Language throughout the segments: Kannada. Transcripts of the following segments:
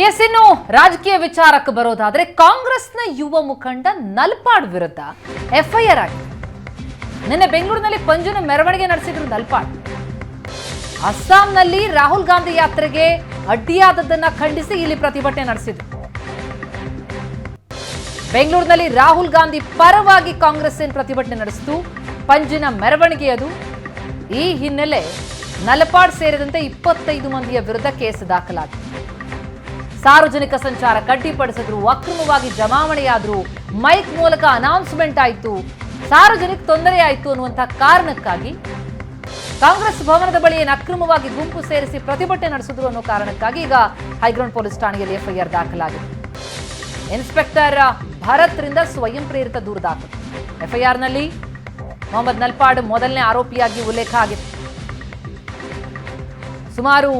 ಎಸ್, ಇನ್ನು ರಾಜಕೀಯ ವಿಚಾರಕ್ಕೆ ಬರೋದಾದ್ರೆ ಕಾಂಗ್ರೆಸ್ನ ಯುವ ಮುಖಂಡ ನಲ್ಪಾಡ್ ವಿರುದ್ಧ ಎಫ್ಐಆರ್ ಆಗಿದೆ. ನಿನ್ನೆ ಬೆಂಗಳೂರಿನಲ್ಲಿ ಪಂಜಿನ ಮೆರವಣಿಗೆ ನಡೆಸಿದ್ರು ನಲ್ಪಾಡ್. ಅಸ್ಸಾಂನಲ್ಲಿ ರಾಹುಲ್ ಗಾಂಧಿ ಯಾತ್ರೆಗೆ ಅಡ್ಡಿಯಾದದ್ದನ್ನ ಖಂಡಿಸಿ ಇಲ್ಲಿ ಪ್ರತಿಭಟನೆ ನಡೆಸಿದ್ರು. ಬೆಂಗಳೂರಿನಲ್ಲಿ ರಾಹುಲ್ ಗಾಂಧಿ ಪರವಾಗಿ ಕಾಂಗ್ರೆಸ್ ಪ್ರತಿಭಟನೆ ನಡೆಸಿತು. ಪಂಜಿನ ಮೆರವಣಿಗೆ ಅದು. ಈ ಹಿನ್ನೆಲೆ ನಲ್ಪಾಡ್ ಸೇರಿದಂತೆ 25 ಮಂದಿಯ ವಿರುದ್ಧ ಕೇಸ್ ದಾಖಲಾಗಿದೆ. ಸಾರ್ವಜನಿಕ ಸಂಚಾರ ಕಡ್ಡಿಪಡಿಸಿದ್ರು, ಅಕ್ರಮವಾಗಿ ಜಮಾವಣೆಯಾದ್ರು, ಮೈಕ್ ಮೂಲಕ ಅನೌನ್ಸ್ಮೆಂಟ್ ಆಯಿತು, ಸಾರ್ವಜನಿಕ ತೊಂದರೆ ಆಯಿತು ಅನ್ನುವಂತಹ ಕಾರಣಕ್ಕಾಗಿ ಕಾಂಗ್ರೆಸ್ ಭವನದ ಬಳಿ ಅಕ್ರಮವಾಗಿ ಗುಂಪು ಸೇರಿಸಿ ಪ್ರತಿಭಟನೆ ನಡೆಸಿದ್ರು ಅನ್ನೋ ಕಾರಣಕ್ಕಾಗಿ ಈಗ ಹೈಗ್ರೌಂಡ್ ಪೊಲೀಸ್ ಠಾಣೆಯಲ್ಲಿ ಎಫ್ಐಆರ್ ದಾಖಲಾಗಿದೆ. ಇನ್ಸ್ಪೆಕ್ಟರ್ ಭರತ್ರಿಂದ ಸ್ವಯಂ ಪ್ರೇರಿತ ದೂರು ದಾಖಲು. ಎಫ್ಐಆರ್ನಲ್ಲಿ ಮೊಹಮ್ಮದ್ ನಲ್ಪಾಡ್ ಮೊದಲನೇ ಆರೋಪಿಯಾಗಿ ಉಲ್ಲೇಖ ಆಗಿದೆ. ಸುಮಾರು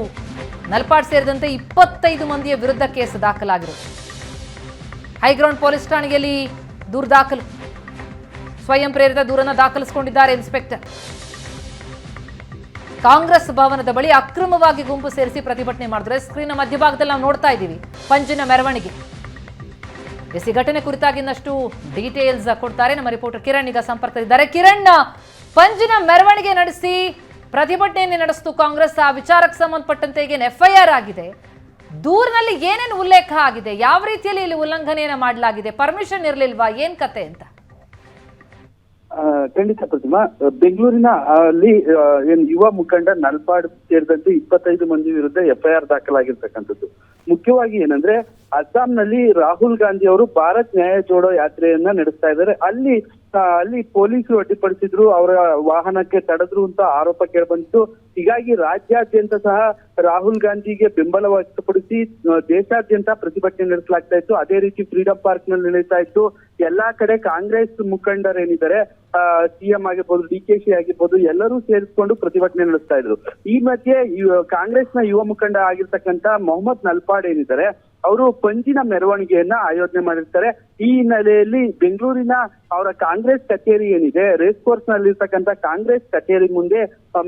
ನಲ್ಪಾಡ್ ಸೇರಿದಂತೆ 25 ಮಂದಿಯ ವಿರುದ್ಧ ಕೇಸ್ ದಾಖಲಾಗಿರುವುದು. ಹೈಗ್ರೌಂಡ್ ಪೊಲೀಸ್ ಠಾಣೆಯಲ್ಲಿ ದೂರು ದಾಖಲು. ಸ್ವಯಂ ಪ್ರೇರಿತ ದೂರನ್ನು ದಾಖಲಿಸಿಕೊಂಡಿದ್ದಾರೆ ಇನ್ಸ್ಪೆಕ್ಟರ್. ಕಾಂಗ್ರೆಸ್ ಭವನದ ಬಳಿ ಅಕ್ರಮವಾಗಿ ಗುಂಪು ಸೇರಿಸಿ ಪ್ರತಿಭಟನೆ ಮಾಡಿದ್ರೆ ಸ್ಕ್ರೀನ್ ಮಧ್ಯಭಾಗದಲ್ಲಿ ನಾವು ನೋಡ್ತಾ ಇದ್ದೀವಿ ಪಂಜಿನ ಮೆರವಣಿಗೆ. ಈ ಘಟನೆ ಕುರಿತಾಗಿ ಇನ್ನಷ್ಟು ಡೀಟೇಲ್ಸ್ ಕೊಡ್ತಾರೆ ನಮ್ಮ ರಿಪೋರ್ಟರ್ ಕಿರಣ್ ಈಗ ಸಂಪರ್ಕದಲ್ಲಿದ್ದಾರೆ. ಕಿರಣ್, ಪಂಜಿನ ಮೆರವಣಿಗೆ ನಡೆಸಿ ಪ್ರತಿಭಟನೆಯನ್ನು ನಡೆಸಿತು ಕಾಂಗ್ರೆಸ್. ಆ ವಿಚಾರಕ್ಕೆ ಸಂಬಂಧಪಟ್ಟಂತೆ ಈಗ ಎಫ್ಐಆರ್ ಆಗಿದೆ. ದೂರಿನಲ್ಲಿ ಏನೇನು ಉಲ್ಲೇಖ ಆಗಿದೆ, ಯಾವ ರೀತಿಯಲ್ಲಿ ಇಲ್ಲಿ ಉಲ್ಲಂಘನೆಯನ್ನ ಮಾಡಲಾಗಿದೆ, ಪರ್ಮಿಷನ್ ಇರಲಿಲ್ವಾ, ಏನ್ ಕತೆ ಅಂತ? ಖಂಡಿತ ಪ್ರತಿಮಾ, ಬೆಂಗಳೂರಿನ ಅಲ್ಲಿ ಯುವ ಮುಖಂಡ ನಲ್ಪಾಡ್ ಸೇರಿದಂತೆ 25 ಮಂದಿ ವಿರುದ್ಧ ಎಫ್ಐಆರ್ ದಾಖಲಾಗಿರ್ತಕ್ಕಂಥದ್ದು. ಮುಖ್ಯವಾಗಿ ಏನಂದ್ರೆ, ಅಸ್ಸಾಂನಲ್ಲಿ ರಾಹುಲ್ ಗಾಂಧಿ ಅವರು ಭಾರತ್ ನ್ಯಾಯ ಜೋಡೋ ಯಾತ್ರೆಯನ್ನ ನಡೆಸ್ತಾ ಇದ್ದಾರೆ. ಅಲ್ಲಿ ಪೊಲೀಸರು ಅಡ್ಡಿಪಡಿಸಿದ್ರು, ಅವರ ವಾಹನಕ್ಕೆ ತಡೆದ್ರು ಅಂತ ಆರೋಪ ಕೇಳಿಬಂತು. ಹೀಗಾಗಿ ರಾಜ್ಯಾದ್ಯಂತ ಸಹ ರಾಹುಲ್ ಗಾಂಧಿಗೆ ಬೆಂಬಲ ವ್ಯಕ್ತಪಡಿಸಿ ದೇಶಾದ್ಯಂತ ಪ್ರತಿಭಟನೆ ನಡೆಸಲಾಗ್ತಾ ಇತ್ತು. ಅದೇ ರೀತಿ ಫ್ರೀಡಂ ಪಾರ್ಕ್ ನಲ್ಲಿ ನಡೀತಾ ಇತ್ತು. ಎಲ್ಲಾ ಕಡೆ ಕಾಂಗ್ರೆಸ್ ಮುಖಂಡರೇನಿದ್ದಾರೆ, ಸಿಎಂ ಆಗಿರ್ಬೋದು, DKC ಆಗಿರ್ಬೋದು, ಎಲ್ಲರೂ ಸೇರಿಸ್ಕೊಂಡು ಪ್ರತಿಭಟನೆ ನಡೆಸ್ತಾ ಇದ್ರು. ಈ ಮಧ್ಯೆ ಕಾಂಗ್ರೆಸ್ನ ಯುವ ಮುಖಂಡ ಆಗಿರ್ತಕ್ಕಂಥ ಮೊಹಮ್ಮದ್ ನಲ್ಪಾಡ್ ಏನಿದ್ದಾರೆ, ಅವರು ಪಂಜಿನ ಮೆರವಣಿಗೆಯನ್ನ ಆಯೋಜನೆ ಮಾಡಿರ್ತಾರೆ. ಈ ಹಿನ್ನೆಲೆಯಲ್ಲಿ ಬೆಂಗಳೂರಿನ ಅವರ ಕಾಂಗ್ರೆಸ್ ಕಚೇರಿ ಏನಿದೆ, ರೇಸ್ ಕೋರ್ಸ್ ನಲ್ಲಿರ್ತಕ್ಕಂಥ ಕಾಂಗ್ರೆಸ್ ಕಚೇರಿ ಮುಂದೆ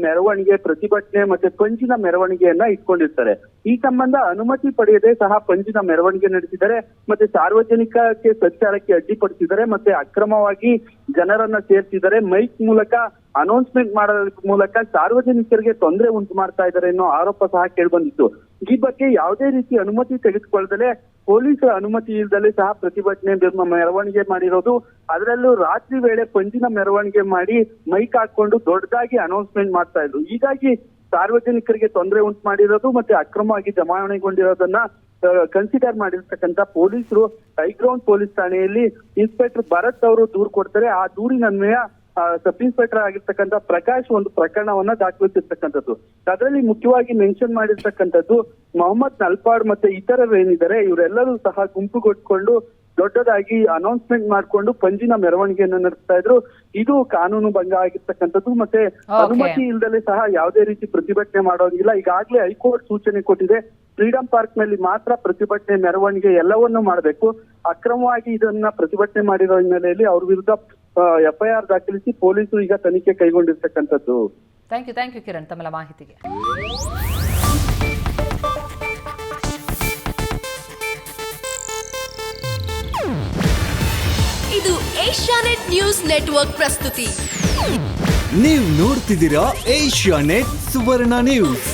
ಮೆರವಣಿಗೆ, ಪ್ರತಿಭಟನೆ ಮತ್ತೆ ಪಂಜಿನ ಮೆರವಣಿಗೆಯನ್ನ ಇಟ್ಕೊಂಡಿರ್ತಾರೆ. ಈ ಸಂಬಂಧ ಅನುಮತಿ ಪಡೆಯದೆ ಸಹ ಪಂಜಿನ ಮೆರವಣಿಗೆ ನಡೆಸಿದ್ದಾರೆ. ಮತ್ತೆ ಸಾರ್ವಜನಿಕಕ್ಕೆ ಸಂಚಾರಕ್ಕೆ ಅಡ್ಡಿಪಡಿಸಿದ್ದಾರೆ, ಮತ್ತೆ ಅಕ್ರಮವಾಗಿ ಜನರನ್ನ ಸೇರ್ತಿದ್ದಾರೆ, ಮೈಕ್ ಮೂಲಕ ಅನೌನ್ಸ್ಮೆಂಟ್ ಮಾಡೋದ್ರ ಮೂಲಕ ಸಾರ್ವಜನಿಕರಿಗೆ ತೊಂದರೆ ಉಂಟು ಮಾಡ್ತಾ ಇದ್ದಾರೆ ಅನ್ನೋ ಆರೋಪ ಸಹ ಕೇಳಿಬಂದಿತ್ತು. ಈ ಬಗ್ಗೆ ಯಾವುದೇ ರೀತಿ ಅನುಮತಿ ತೆಗೆದುಕೊಳ್ಳದಲೆ, ಪೊಲೀಸರ ಅನುಮತಿ ಇಲ್ಲದಲೇ ಸಹ ಪ್ರತಿಭಟನೆ ಮೆರವಣಿಗೆ ಮಾಡಿರೋದು. ಅದರಲ್ಲೂ ರಾತ್ರಿ ವೇಳೆ ಪಂಜಿನ ಮೆರವಣಿಗೆ ಮಾಡಿ ಮೈಕ್ ಹಾಕೊಂಡು ದೊಡ್ಡದಾಗಿ ಅನೌನ್ಸ್ಮೆಂಟ್ ಮಾಡ್ತಾ ಇದ್ರು. ಹೀಗಾಗಿ ಸಾರ್ವಜನಿಕರಿಗೆ ತೊಂದರೆ ಉಂಟು ಮಾಡಿರೋದು ಮತ್ತೆ ಅಕ್ರಮವಾಗಿ ಜಮಾವಣೆಗೊಂಡಿರೋದನ್ನ ಕನ್ಸಿಡರ್ ಮಾಡಿರ್ತಕ್ಕಂಥ ಪೊಲೀಸರು ಹೈಗ್ರೌಂಡ್ ಪೊಲೀಸ್ ಠಾಣೆಯಲ್ಲಿ ಇನ್ಸ್ಪೆಕ್ಟರ್ ಭರತ್ ಅವರು ದೂರು ಕೊಡ್ತಾರೆ. ಆ ದೂರಿನನ್ವಯ ಸಬ್ ಇನ್ಸ್ಪೆಕ್ಟರ್ ಆಗಿರ್ತಕ್ಕಂಥ ಪ್ರಕಾಶ್ ಒಂದು ಪ್ರಕರಣವನ್ನ ದಾಖಲಿಸಿರ್ತಕ್ಕಂಥದ್ದು. ಅದರಲ್ಲಿ ಮುಖ್ಯವಾಗಿ ಮೆನ್ಷನ್ ಮಾಡಿರ್ತಕ್ಕಂಥದ್ದು, ಮೊಹಮ್ಮದ್ ನಲ್ಪಾಡ್ ಮತ್ತೆ ಇತರರು ಏನಿದ್ದಾರೆ, ಇವರೆಲ್ಲರೂ ಸಹ ಗುಂಪುಗೊಟ್ಕೊಂಡು ದೊಡ್ಡದಾಗಿ ಅನೌನ್ಸ್ಮೆಂಟ್ ಮಾಡ್ಕೊಂಡು ಪಂಜಿನ ಮೆರವಣಿಗೆಯನ್ನು ನಡೆಸ್ತಾ ಇದ್ರು. ಇದು ಕಾನೂನು ಭಂಗ ಆಗಿರ್ತಕ್ಕಂಥದ್ದು. ಮತ್ತೆ ಅನುಮತಿ ಇಲ್ಲದಲೇ ಸಹ ಯಾವುದೇ ರೀತಿ ಪ್ರತಿಭಟನೆ ಮಾಡೋದಿಲ್ಲ. ಈಗಾಗಲೇ ಹೈಕೋರ್ಟ್ ಸೂಚನೆ ಕೊಟ್ಟಿದೆ, ಫ್ರೀಡಂ ಪಾರ್ಕ್ ನಲ್ಲಿ ಮಾತ್ರ ಪ್ರತಿಭಟನೆ, ಮೆರವಣಿಗೆ ಎಲ್ಲವನ್ನೂ ಮಾಡಬೇಕು. ಅಕ್ರಮವಾಗಿ ಇದನ್ನ ಪ್ರತಿಭಟನೆ ಮಾಡಿರೋ ಹಿನ್ನೆಲೆಯಲ್ಲಿ ಅವ್ರ ವಿರುದ್ಧ ಎಫ್ಐಆರ್ ದಾಖಲಿಸಿ ಪೊಲೀಸರು ಈಗ ತನಿಖೆ ಕೈಗೊಂಡಿರ್ತಕ್ಕಂಥದ್ದು. ಥ್ಯಾಂಕ್ ಯು ಕಿರಣ್ ತಮ್ಮ ಮಾಹಿತಿಗೆ. ಇದು ಏಷ್ಯಾನೆಟ್ ನ್ಯೂಸ್ ನೆಟ್ವರ್ಕ್ ಪ್ರಸ್ತುತಿ. ನೀವು ನೋಡ್ತಿದ್ದೀರಾ ಏಷ್ಯಾನೆಟ್ ಸುವರ್ಣ ನ್ಯೂಸ್.